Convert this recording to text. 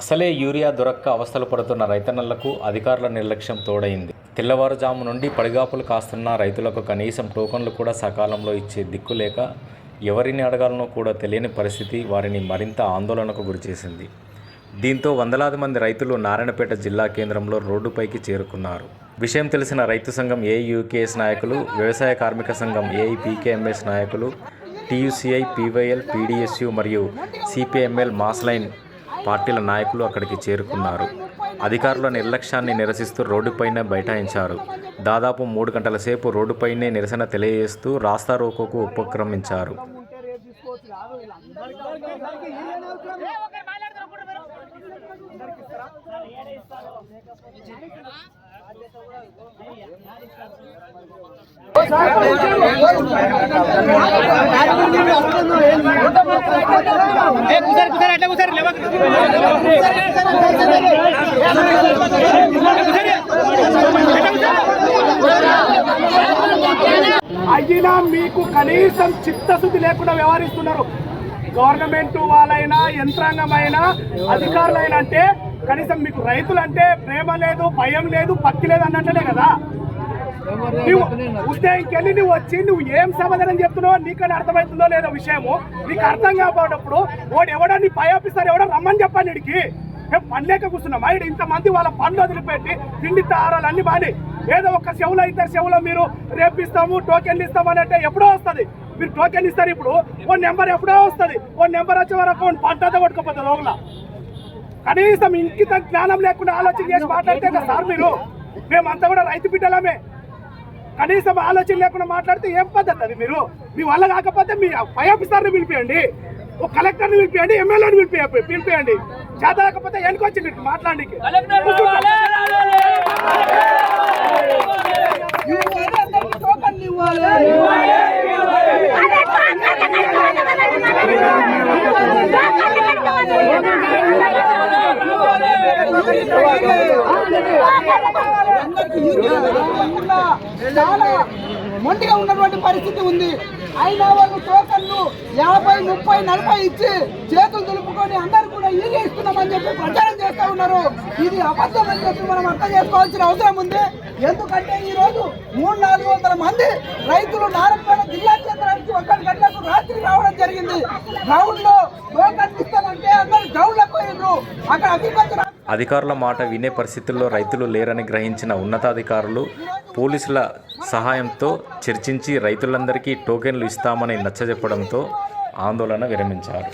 అసలే యూరియా దొరక్క అవస్థలు పడుతున్న రైతన్నలకు అధికారుల నిర్లక్ష్యం తోడైంది. తెల్లవారుజాము నుండి పడిగాపులు కాస్తున్న రైతులకు కనీసం టోకన్లు కూడా సకాలంలో ఇచ్చే దిక్కు లేక ఎవరిని అడగాలనో కూడా తెలియని పరిస్థితి వారిని మరింత ఆందోళనకు గురిచేసింది. దీంతో వందలాది మంది రైతులు నారాయణపేట జిల్లా కేంద్రంలో రోడ్డుపైకి చేరుకున్నారు. విషయం తెలిసిన రైతు సంఘం ఏఐయూకేఎస్ నాయకులు, వ్యవసాయ కార్మిక సంఘం ఏఐపీకేఎంఎస్ నాయకులు, టీయూసీఐ, పీవైఎల్, పీడీఎస్యూ మరియు సిపిఎంఎల్ మాస్ లైన్ పార్టీల నాయకులు అక్కడికి చేరుకున్నారు. అధికారుల నిర్లక్ష్యాన్ని నిరసిస్తూ రోడ్డుపైనే బైఠాయించారు. దాదాపు 3 గంటల సేపు రోడ్డుపైనే నిరసన తెలియజేస్తూ రాస్తారోకోకు ఉపక్రమించారు. అయినా మీకు కనీసం చిత్తశుద్ధి లేకుండా వ్యవహరిస్తున్నారు. గవర్నమెంట్ వాళ్ళైనా, యంత్రాంగమైనా, అధికారులైనా అంటే కనీసం మీకు రైతులంటే ప్రేమ లేదు, భయం లేదు, భక్తి లేదు అన్నట్లనే కదా. నువ్వు ఉద్యోగంకెళ్ళి నువ్వు వచ్చి నువ్వు ఏం సమాధానం చెప్తున్నావో నీకని అర్థమవుతుందో లేదో విషయము నీకు అర్థం కాకపోయినప్పుడు వాడు ఎవడో నీ పై ఆఫీసర్ ఎవడో రమ్మని చెప్పాను. ఇడికి మేము పనిలేక కూర్చున్నాం. ఇక్కడ ఇంతమంది వాళ్ళ పనులు వదిలిపెట్టి తిండి తారాలు అన్ని బాని ఏదో ఒక చెవులో 2 చెవులో మీరు రేపిస్తాము, టోకెన్లు ఇస్తామని అంటే ఎప్పుడో వస్తుంది. మీరు టోకెన్ ఇస్తారు, ఇప్పుడు ఓ నెంబర్ ఎప్పుడో వస్తుంది. ఓ నెంబర్ వచ్చే వరకు పంటతో కొట్టుకోపోతుంది లోపల. కనీసం ఇంకిత జ్ఞానం లేకుండా ఆలోచన చేసి మాట్లాడితే కదా సార్ మీరు. మేమంతా కూడా రైతు బిడ్డలమే. కనీసం ఆలోచన లేకుండా మాట్లాడితే ఏం పద్ధతి అది? మీరు మీ వల్ల కాకపోతే మీ పై ఆఫీసర్ని పిలిపియండి, ఓ కలెక్టర్ని పిలిపియండి, ఎమ్మెల్యేని పిలిపియండి. చేత కాకపోతే వెనుకొచ్చింది మాట్లాడడానికి. చాలా మొండిగా ఉన్నటువంటి పరిస్థితి ఉంది. అయినా వాళ్ళు టోకన్లు 50, 30, 40 ఇచ్చి చేతులు దులుపుకొని అందరూ కూడా ఈగే ఇస్తున్నామని చెప్పి ప్రచారం చేస్తూ ఉన్నారు. ఇది అబద్ధం అని చెప్పి మనం అర్థం చేసుకోవాల్సిన అవసరం ఉంది. ఎందుకంటే ఈ రోజు 300-400 మంది రైతులు నారాయణపేట జిల్లా కేంద్రానికి 1 గంటలకు రాత్రి రావడం జరిగింది. గ్రౌండ్ లో టోకన్ ఇస్తామంటే అందరూ గ్రౌండ్ లో పోయిండ్రు. అక్కడ అగ్రికల్చర్ అధికారుల మాట వినే పరిస్థితుల్లో రైతులు లేరని గ్రహించిన ఉన్నతాధికారులు పోలీసుల సహాయంతో చర్చించి రైతులందరికీ టోకెన్లు ఇస్తామని నచ్చజెప్పడంతో ఆందోళన విరమించారు.